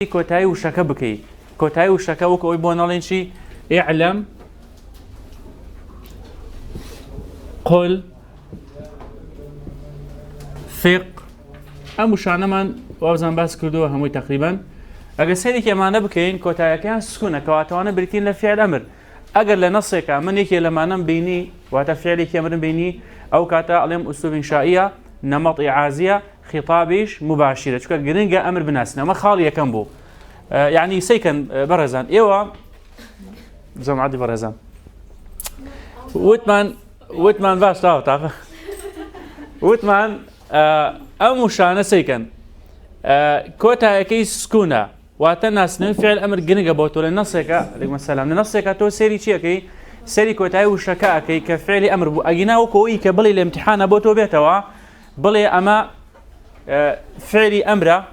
كوتاي وشكا بكي كوتاي وشكا وكوي بونالين شي اعلم قل ثق ام شانه من وابزان باس كردو هموي تقريبا اگر سيدي كمان بكين كوتاي كان سكونه كواتوانا بريتين لفعل امر اگر لنصك من يكي لما نم بيني وتفعلي كامر بيني او كاتا علم اسلوب انشائيه نمط اعازيه خطابيش مباشره شكا جرينجا امر بناسنا ما خاليه كم بو يعني سيكن برزان ايوا زعما عادي برزان وتمان باش تعرف وتمان اموشانه سيكن كوتا كي سكونا واتناس فعل امر جنجا بوتو لنصك عليكم السلام لنصك تو سيري شي كي سيري كوتا وشكا كي كفعل امر بو اجينا وكوي كبلي الامتحان بوتو بيتوا بلي اما فعلي امره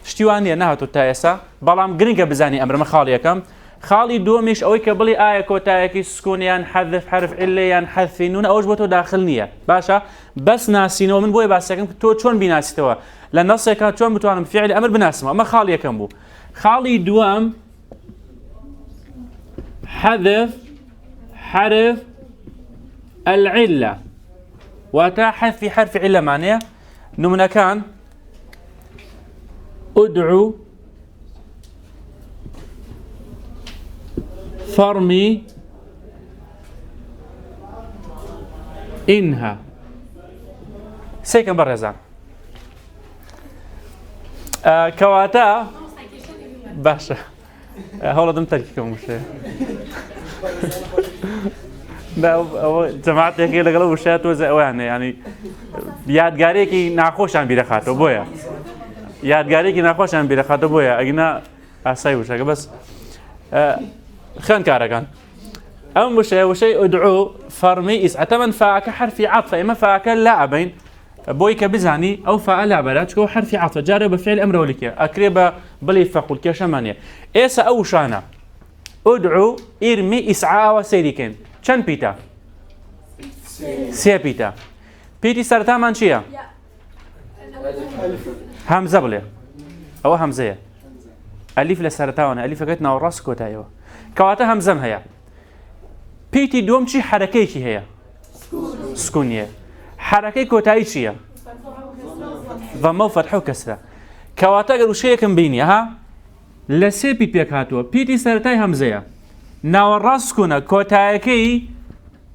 شتیوانی نهاتو تایسا بلام گرینگه بزنی امر مخالی کم خالی دومیش اوی که بلی آیه کوتاه کی سکونیان حذف حرف علیان حذفینون اوج بتو داخل نیه باشا بس ناسینو من بوی بس کم تو چون بیناسیتوا لنص که چون بتوانم فعل امر بناسمه ما خالی کم بو خالی دوام حذف حرف العله واتا حذف حرف عله معناه نمنا كان ادعو فرمي انها سيكن برزان كواتا باشا هولا دم تركيكم مش لا جماعت يحكي لقلب وشات وزعوانه يعني یادگاریکی ناخوش هم بیرخاتو بویا یادگاریکی ناخوش هم بیرخاتو بویا اگنا اسای وشه بس خان كاركان أم وشيء ادعو فرمي اسعتمن فاك حرف عطف اما فاك لاعبين بويك بزاني او فاء لعبه تشكو حرف عطف جارب بفعل امر ولك اكريبه بلي فقل كشمانيه ايس او شانا ادعو ارمي اسعاء وسيركن كان بيتا سي بيتا بيتي سرتا مانشيا همزه بله او همزه الف لسرتا وانا الف قتنا وراس كوتايو كواتا همزم هيا بيتي دوم شي حركه كي هي سكونيه حركه كوتاي شيا ضمه فتحه وكسره كواتا قالوا شيء كم بيني ها لسي بيت بيكاتو بيتي سرتاي همزه ناو راس كنا كوتاي كي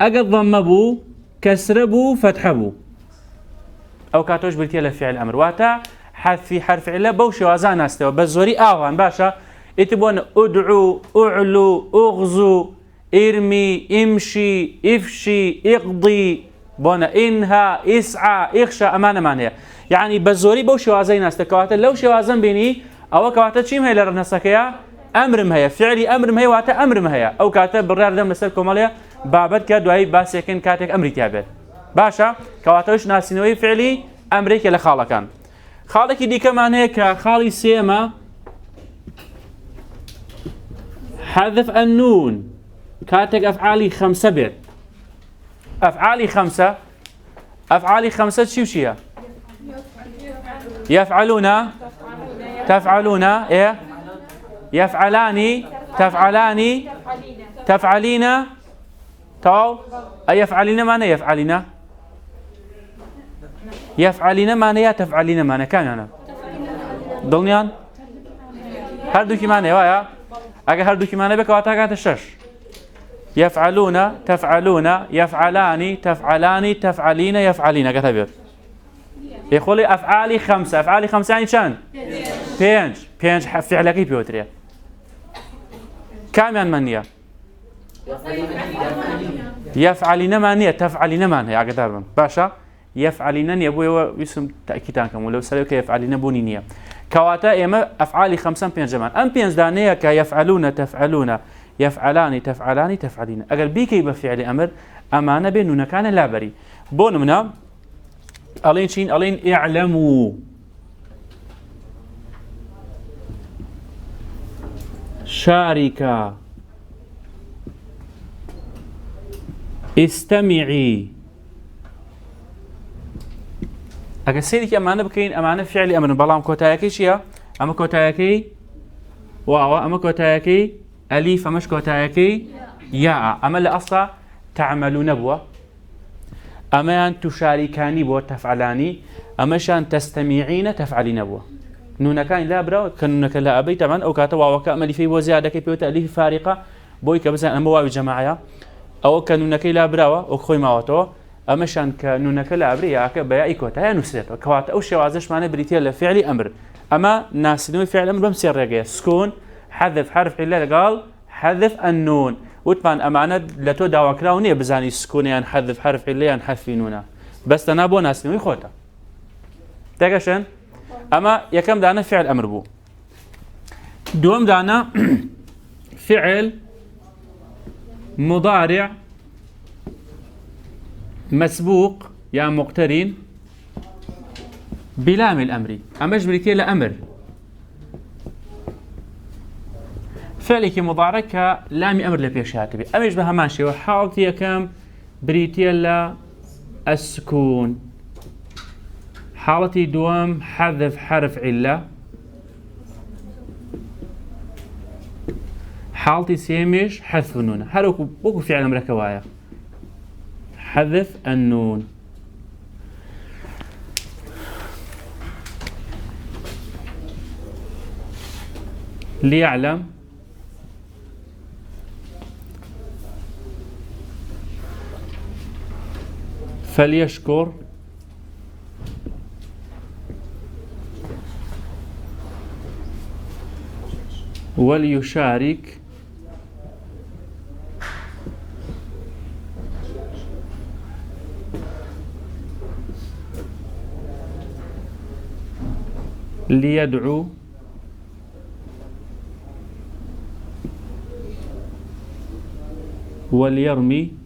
اقد ضمه بو كسره بو فتحه بو او كاتوش برتي له فعل امر واتا حذف حرف عله بوش وازان استوى بزوري اوان باشا اتبون ادعو اعلو اغزو ارمي امشي افشي اقضي بونا انها اسعى اخشى امانه معنيه يعني بزوري بوش وازين استكوات لو شوازن بيني او كواتا تشيم هي لرنسكيا امر مهيا فعلي امر مهيا واتا امر مهيا او كاتب برار دم مسلكم ماليا بابد كدواي باسكن كاتك امري تابع باشا كواتوش ناسينوي فعلي امريكا لخاله كان خالك دي كمان هيك خالي سيما حذف النون كاتك افعالي 5 بيت افعالي 5 افعالي 5 شو شيا يفعلون تفعلون ايه يفعلان تفعلان تفعلين تو يفعلين معنى يفعلين يفعلين معنى يا تفعلين معنى كان انا دلنيان هردوكي معنى وايا اگه هردوكي معنى بك واتا كانت الشش يفعلون تفعلون يفعلان تفعلان تفعلين يفعلين كتبير يقول افعالي 5 افعالي 5 يعني شان بينج فعلكي بيوتريا كم يعني منيه يفعلين معنى تفعلين معنى اگه باشا يفعلين يبوي اسم تاكيدانكم ولو سالوك يفعلين بونينيه كواتا اما افعالي 5 بينج زمان ام بينج دانيه كيفعلون تفعلون يفعلان تفعلان تفعلين اگر بيكي بفعل امر امانه بيننا كان لا بري بونمنا الين شين الين اعلموا شاركا استمعي اگر سيدي امانه بكين امانه فعلي امر بلام كوتايكي شيا اما كوتايكي واو أما كوتايكي أليف أمش كوتايكي يا أما اللي أصلا تعملون بوا أما أن تشاركاني بوا تفعلاني أمشان تستمعين تفعلين بوا نون كان لا برا كان لا أبي طبعا أو كاتوا وكأمل في وزيادة كي بيوت أليف فارقة بوي كبزان أما واو جماعة أو كانوا نكي لا برا أو خوي ماوتو أمشان كانوا نكلا أبريا كبيا إكوتا نسيت كوات أو شيء وعزش معنا بريتيا لفعل أمر أما ناس إنه فعل أمر بمسير رجع سكون حذف حرف علة قال حذف النون وطبعا أمانة لا تدعوا كراونية بزاني سكون يعني حذف حرف علة يعني حذف نونا بس أنا أبو ناس إنه يخوتا تكشن أما يكم دعنا فعل أمر بو دوم دعنا فعل مضارع مسبوق يا مقترن بلام الأمر أما جبريتي لأمر فعلك مضارع لام أمر لبيشاتبي أما يشبه ماشي وحاولتي كم بريتي لا السكون حالتي دوام حذف حرف علة حالتي سيمش حذف النون هلوكو بوكو فعل أمر كوايا حذف النون ليعلم فليشكر وليشارك ليدعو وليرمي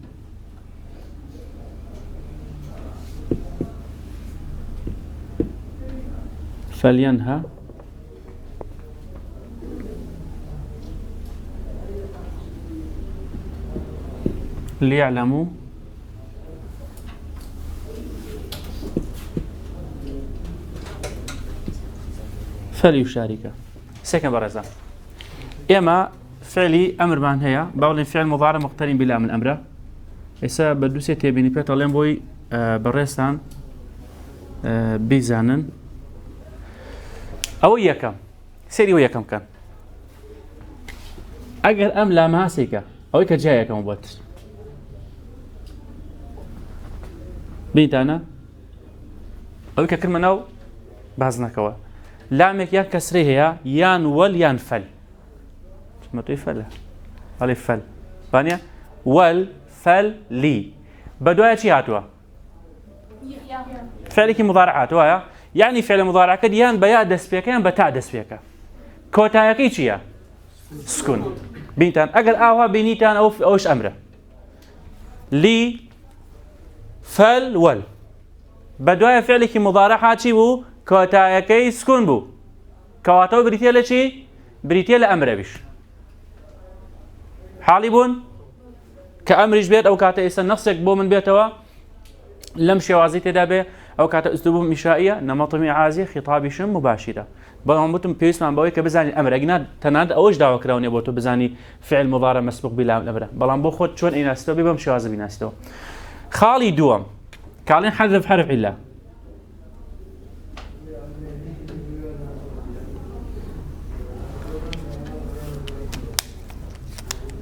فلينهى ليعلموا فليشارك سكن برزا إما فعلي أمر مان هي بقول فعل مضارع مقترن بلا من أمره إسا بدوسة تبيني بيتالين بوي برستان بيزانن أو يكم سيري ويكم كان أجر أم لا ماسكة أو يكجاية كم بوت بيت أنا أو كلمة نو بعضنا كوا لامك يان كسري هي يان ول يان فل ما تفعل ألف فل بانيا ول فل لي بدوها شيء عتوا فعلك مضارعات ويا يعني فعل مضارع كد يان بيا دسبيك يان بتاع دسبيك كوتا يكي شيء سكون بيتان أجر أوها بينيتان أو أوش أمره لي فل ول بدوها فعلك مضارعات شيء بو كوتا يكي سكون بو كواتو بريتيا لشي بريتيا لأمره بيش حالي بون كأمرش بيت أو كاتا إسا نفسك بو من بيتوا لم شوازي تدابه أو كاتا أسلوب مشائية نمط عازي خطابي شم مباشرة بلان بوتم بيس من بوي كبزاني الأمر أجناد تناد أوش دعوة كراوني بوتو بزاني فعل مضارع مسبوق بلا الأمر بلان بو خد شون إناستو بيبم شوازي بيناستو خالي دوم كالين حذف حرف إلا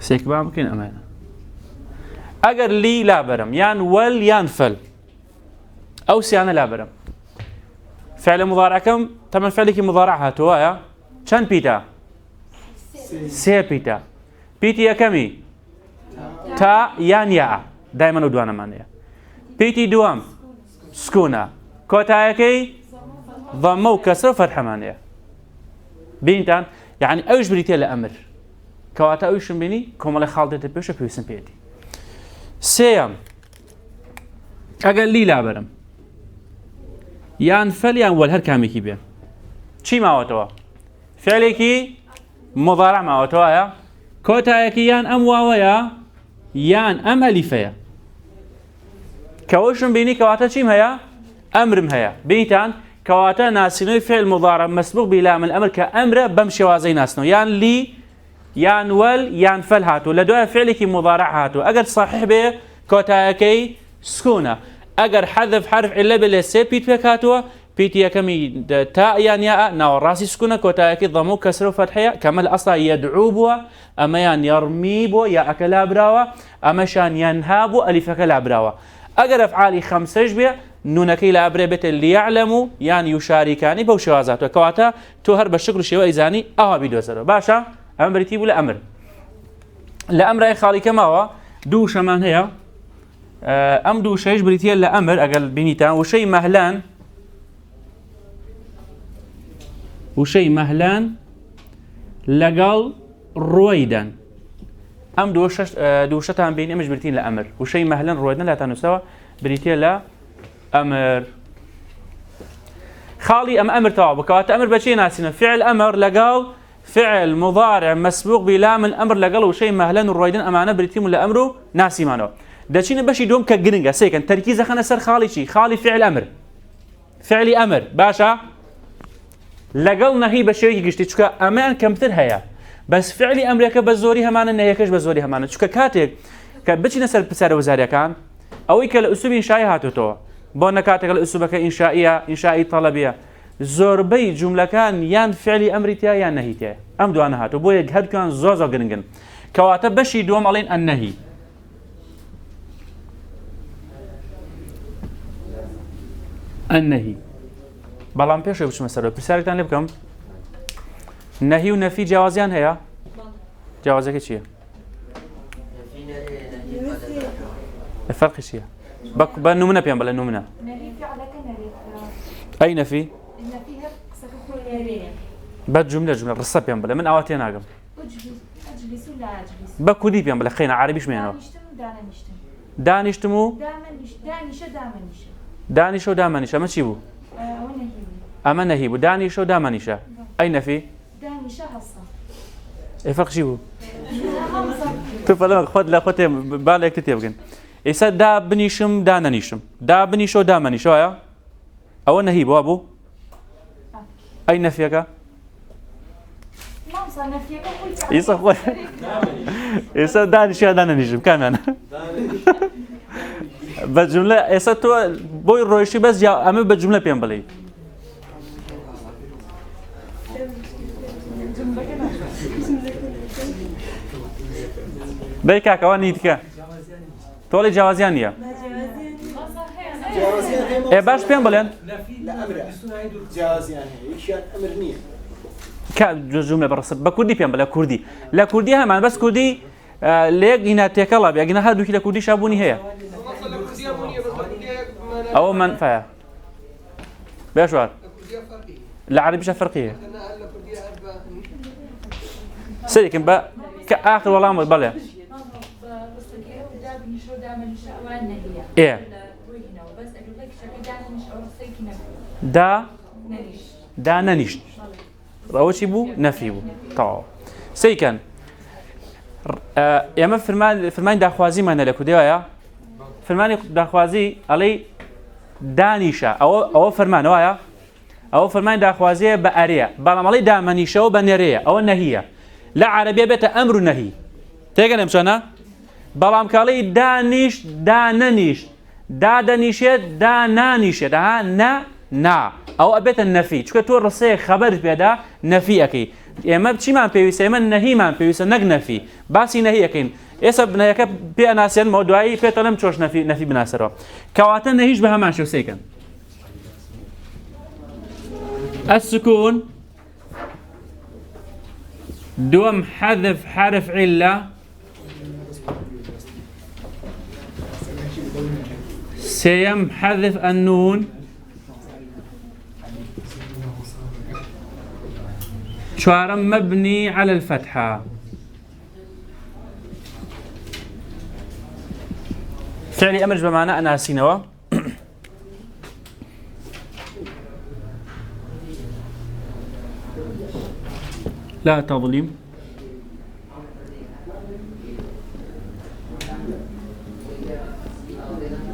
سيكبا ممكن أمانة أجر لي لا برم يان ول يان فل أو سيانا لا برم فعل مضارع كم طبعا فعلك مضارع هاتوا كان بيتا سي بيتا بيتي يا كمي تا يان يا دائما ودوانا مانيا بيتي دوام سكونا كوتا يكي ضمه وكسر فتحة مانيا بينتان يعني أوش بريتي لأمر كواتا أوشن بيني كمال خالدة بيوشة بيوسن بيتي سيام أقل لي لا برم يان فل يان ول هر كامي كي بين چی ماوتوا فعليكي مضارع ماوتوا يا كوتا يكي يان أم واويا يان أم أليفيا كوشن بيني كواتا چيم هيا أمرم هيا بيتان كواتا ناسينوي فعل مضارع مسبوق بلام الأمر كأمر بمشي وازي ناسنو يان لي يان ول يان فل هاتو لدوها فعلك مضارع هاتو أجر صحيح به كوتاكي سكونة أجر حذف حرف إلا بالسي بيت بكاتوا بيتي كمي تاء يان ياء ناو راسي سكونة كوتاكي ضمو كسر فتحية كمل أصلا يدعو بوا أما يان يرمي بوا يا أكلا براوا أما شان ينهابوا ألف أكلا براوا أجر أفعالي خمسة به نونكي لا أبربت اللي يعلموا يعني يشاركاني بوشوازات وكواتا توهر بالشكل شيء إزاني أو بيدوزر باشا أمر بريتي ولا أمر لا أمر أي خالي كما هو دو شمان هي أم دو شيء بريتي لا أمر أقل بنيتا وشيء مهلان لقال رويدا أم دوشتان بين إمش بريتين لا أمر وشيء مهلان رويدا لا تنسوا بريتي لا أمر خالي أمر تواب وكوات أمر بشي ناسنا فعل أمر لقال فعل مضارع مسبوق بلام الأمر لقال وشيء مهلان الرويدن أمانة بريتيم ولا أمره ناسي مانو داشين بشي دوم كجرينجا سيكن تركيز خنا سر خالي شي خالي فعل أمر فعلي أمر باشا لقال نهي بشريك قشتي شو أمان كمثل هيا بس فعلي أمريكا بزوري همانا إنها كش بزوري همانا شو كاتك كبتشي نسأل بسعر وزاريا كان أو يكل أسلوب إنشائي هاتو بون كاتك الأسلوب إنشائي طلبية زوربي جملة كان يان فعلي أمريكا يان نهيتها أم دو أنا هاتو بوي هاد كان زوزو جرينجن كواتب بشي دوم علين النهي بلام بيش وش مسألة بسعر تاني بكم نهي ونفي جوازيان هيا جوازك ايش هي الفرق ايش هي بالنمنا بيان بلا نمنا نهي فعلك اي نفي النفي سكخوليرين بد جملة رصة بيان بلا من اواتي ناقم اجلس ولا اجلس بكودي بيان بلا خينا عربيش مينو دانشتمو دانشو دامنش اما شي بو اما نهيبو دانشو دامنش اي نفي دانشة هصة الفرق شي بو تفضل خد لا خد بالك تتيبكن إذا دا بنيشم دا ننيشم دا بنيشو دا منيشو يا أو نهيبو أبو أي نفيك ما وصل نفيك إذا خد إذا دا نيشو دا ننيشم كمان بالجملة إذا تو بوي رويشي بس جا أمي بالجملة بيان بلي بيكا كواني تكا تولي جوازيان يا ايه باش بيان بلين لا امر جوازيان هي امر نيه كجمله برص بكردي بيان بلا كردي لا كردي هم بس كردي ليك هنا تكلا بيجينا هادو كده كردي شابوني هي او منفعه بيشوار العربي فرقيه سيكن بقى كاخر والله ما بلا ايه دا ننيش روشي بو نفي بو طاو سيكن يا ما فرمان داخوازي ما نلكو ديوايا فرمان داخوازي علي دانيشا او فرمان وايا او فرمان داخوازي باريا بلا مالي دا منيشا وبنريا او النهيه لا عربيه بيت امر نهي تيجي مشانا بلام كالي دانيش دا ننيش دا دانيشت دا نانيشت ها نا او ابيت النفي شو كتور رصي خبر بيدا نفي اكي يا ما بشي ما بيوسي من نهي ما بيوسي نق نفي باسي نهي اكين اسب نهيك بي اناسين موضوعي بيتلم تشوش نفي بناسرو كواتن نهيش بها ما شو سيكن السكون دوم حذف حرف عله سيم حذف النون شوارم مبني على الفتحة فعلي أمر بمعنى أنا سينوا لا تظلم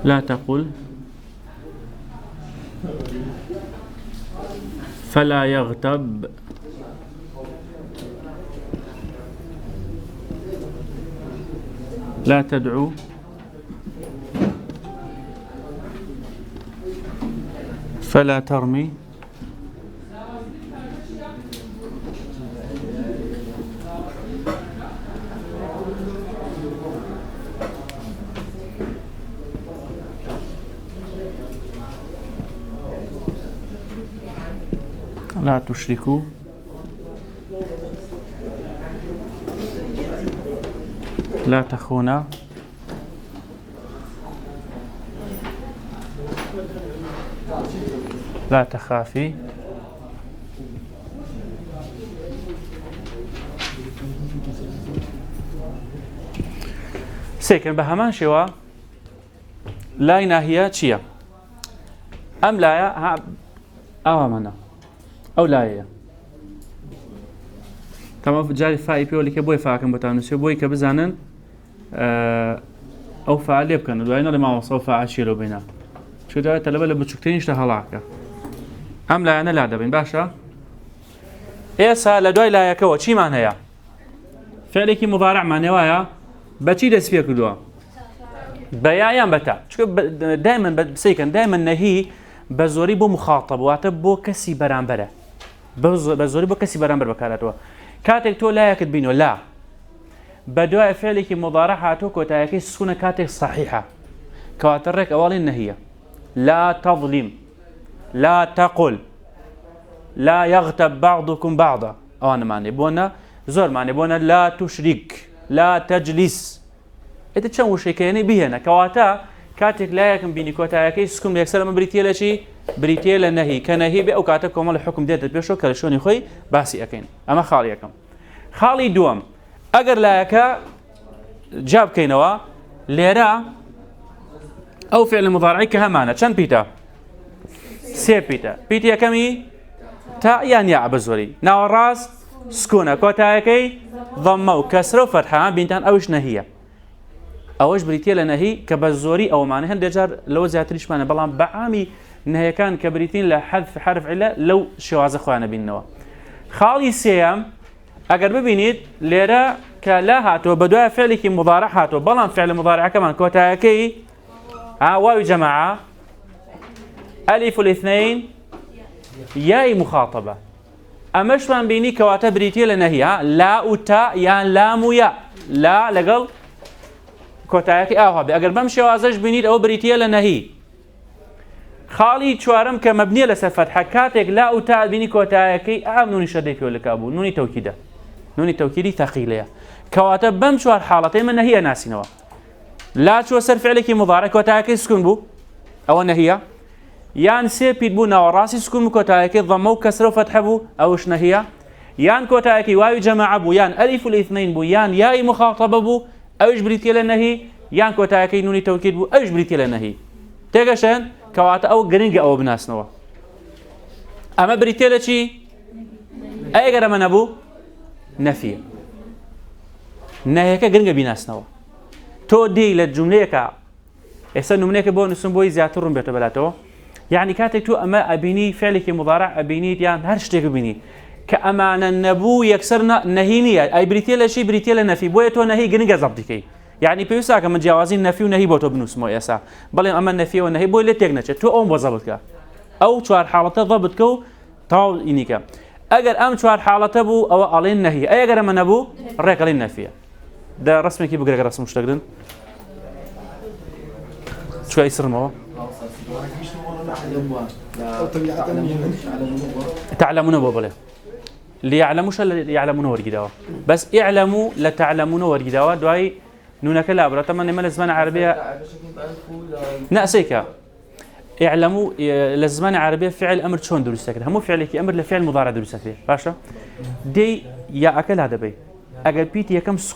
لا تقل فلا يغتب لا تدعو فلا ترمي لا تشركوا لا تخونا لا تخافي سيكن بهمان شوا لا ناهية چيا أم لا أو منا أو لا تمام جاري فاي بيقول لك بوي فاكم بتانوسي بوي كبزانن أو فعل يبكن دوينا لما وصل فعل شيلو بينا شو ده تلبل بتشكتين اشتهلاك أم لا أنا لا دبين باشا إيسا لدوي لا يكوا شي معناها فعلك مضارع معناها بتشي دس فيك دوا بيايان بتا شو دائما بسيكن دائما نهي بزوري بو مخاطب واتبو كسي برانبره بزوري بو كسي برانبر بكاراتوا كاتك تو لا يكد بينو لا بدوا فعلك مضارعاتك وتاكي سكون كاتك صحيحه كواترك اول النهيه لا تظلم لا تقل لا يغتب بعضكم بعضا او انا معني بونا زور معني بونا لا تشرك لا تجلس انت شنو شيكيني بهنا كواتا كاتك لا يكن بيني كوتاكي سكون يكسر من بريتيلا شي بريتيلا نهي كنهي بي او كاتك مال الحكم ديت بيشو كلشوني خوي باسي اكين اما خاليكم خالي دوم اگر لا يكا جاب كينوا ليرا او فعل مضارعي كهمانه كم بيتا سي بيتا بيتا كمي تا يعني يا بزوري ناو الراس سكونه كوتاكي ضمه كسره وفتحه بينتان اوش نهيه اوش بريتيلا نهي كبزوري او معناها دجار لو زياتريش معناها بلان بعامي نهي كان كبريتين لحذف حرف عله لو شواز اخوانا بينوا خالي سيام اگر ببینید ليرا كلا هاتو بدوا فعلك مضارع هاتو بلان فعل مضارع كمان كوتاكي واو جماعه الف الاثنين ياء مخاطبه امش من بيني كواتا بريتيلا نهي لا وتا يا لام يا لا لقل كوتاكي هابي اگر بمشي وازش بينيد او بريتيلا نهي خالي شوارم كمبنيه لسفت حكاتك لا وتا بيني كوتاكي نوني شديك ولا كابو نوني توكيده نوني توكيدي ثقيله كواتا بمشوار حالتين من هي ناسينوا لا شو سر فعلك مضارع كوتاكي سكون بو او نهيه يان سي بيد بو ناو راسي سكون كوتاكي ضمو كسره فتح بو اوش نهيه يان كوتاكي واو جماعه بو يان الف الاثنين بو يان ياء مخاطبه بو اوش بريتيلا نهي يان كوتاكي نوني توكيد بو اوش بريتيلا نهي تيغشن كواتا او غرينج او بناسنوا اما بريتيلا شي اي غير من ابو نفي نهيك غرينج بيناسنوا تو دي للجمله كا اسن نمنيك بو نسم بو زياترون بيتو بلاتو يعني كاتك تو اما ابيني فعلك مضارع ابيني يعني هرشتك بيني كأمانة النبو يكسرنا نهينية أي بريتيلا شيء بريتيلا نفي بويتو نهي جنجا زبطكي يعني بيوسا كمان جوازين نفي ونهي بوتو بنوس مو يسا بلين أما النفي والنهي بوي لتيجنا تو أم بزبطك أو شوار حالته ضبطكو تاو إنيكا أجر أم شوار حالته بو أو علين نهي أي أجر أما نبو ريك علين نفيه ده رسمي كيف بقرأ رسم مشتغلين شو يصير معه تعلمون بابله ليعلموش يعلمون ورقدوا بس اعلموا لا تعلمون ورقدوا دواي نونك لا برا طبعا ما لازم عربيه ناسيك اعلموا لازم عربيه فعل امر شلون درس كده مو فعلك امر لفعل مضارع درس كده باشا دي يا اكل هذا بي اجل بيتي كم